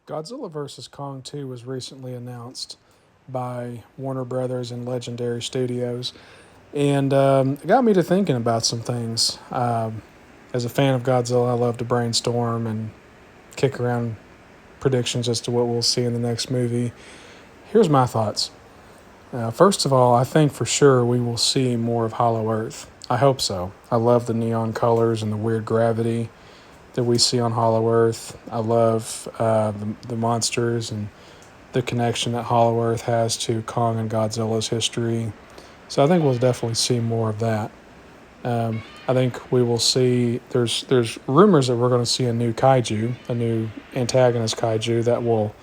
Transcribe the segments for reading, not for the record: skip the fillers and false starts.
Godzilla vs. Kong 2 was recently announced by Warner Brothers and Legendary Studios, and it got me to thinking about some things. As a fan of Godzilla, I love to brainstorm and kick around predictions as to what we'll see in the next movie. Here's my thoughts. First of all, I think for sure we will see more of Hollow Earth. I hope so. I love the neon colors and the weird gravity that we see on Hollow Earth. I love the monsters and the connection that Hollow Earth has to Kong and Godzilla's history. So I think we'll definitely see more of that. I think we will see. There's rumors that we're going to see a new kaiju, a new antagonist kaiju that will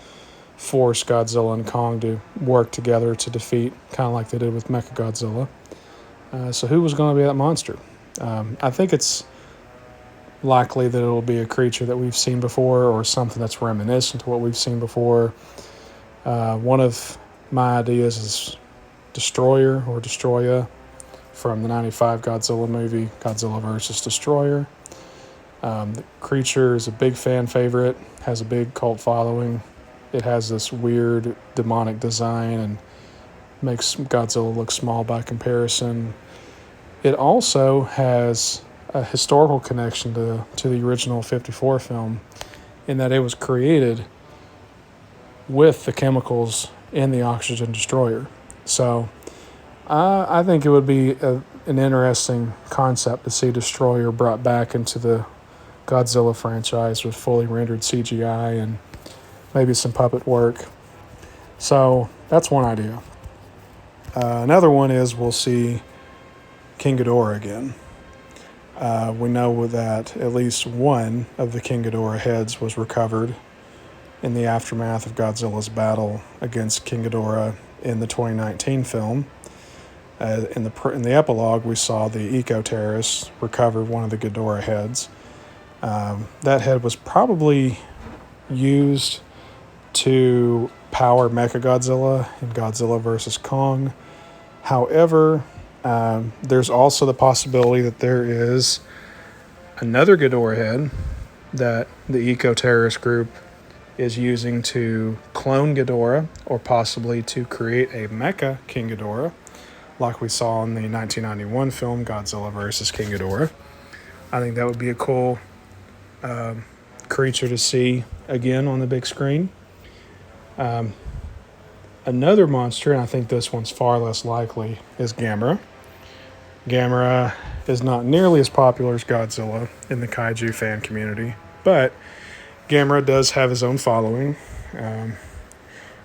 force Godzilla and Kong to work together to defeat, kind of like they did with Mechagodzilla. So who was going to be that monster? I think it's likely that it'll be a creature that we've seen before or something that's reminiscent to what we've seen before. One of my ideas is Destroyer or Destroya from the 95 Godzilla movie, Godzilla vs. Destroyer. The creature is a big fan favorite, has a big cult following. It has this weird demonic design and makes Godzilla look small by comparison. It also has a historical connection to the original 54 film in that it was created with the chemicals in the oxygen destroyer. So I think it would be an interesting concept to see Destroyer brought back into the Godzilla franchise with fully rendered CGI and maybe some puppet work. So that's one idea. Another one is we'll see King Ghidorah again. We know that at least one of the King Ghidorah heads was recovered in the aftermath of Godzilla's battle against King Ghidorah in the 2019 film. In the epilogue, we saw the eco-terrorists recover one of the Ghidorah heads. That head was probably used to power Mechagodzilla in Godzilla vs. Kong. However, there's also the possibility that there is another Ghidorah head that the eco-terrorist group is using to clone Ghidorah or possibly to create a Mecha King Ghidorah, like we saw in the 1991 film Godzilla vs. King Ghidorah. I think that would be a cool creature to see again on the big screen. Another monster, and I think this one's far less likely, is Gamera. Gamera is not nearly as popular as Godzilla in the kaiju fan community, but Gamera does have his own following.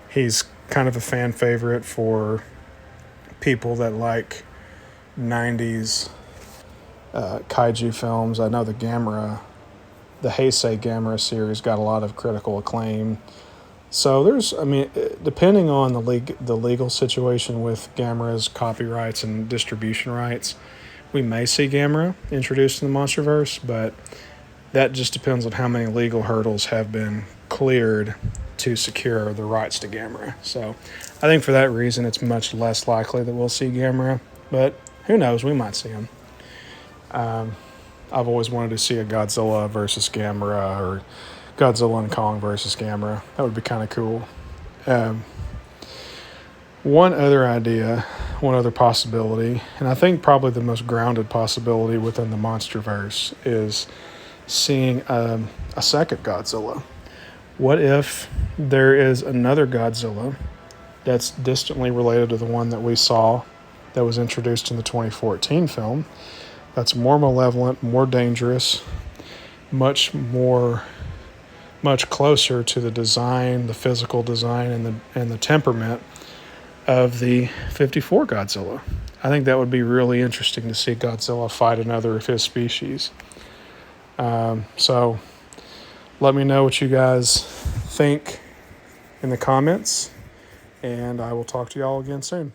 He's kind of a fan favorite for people that like 90s kaiju films. I know the Heisei Gamera series got a lot of critical acclaim. So depending on the legal situation with Gamera's copyrights and distribution rights, we may see Gamera introduced in the MonsterVerse, but that just depends on how many legal hurdles have been cleared to secure the rights to Gamera. So I think for that reason, it's much less likely that we'll see Gamera, but who knows, we might see him. I've always wanted to see a Godzilla versus Gamera or Godzilla and Kong versus Gamera. That would be kind of cool. One other possibility, and I think probably the most grounded possibility within the MonsterVerse, is seeing a second Godzilla. What if there is another Godzilla that's distantly related to the one that we saw that was introduced in the 2014 film, that's more malevolent, more dangerous, much closer to the design, the physical design, and the temperament of the 54 Godzilla. I think that would be really interesting to see Godzilla fight another of his species. So let me know what you guys think in the comments, and I will talk to y'all again soon.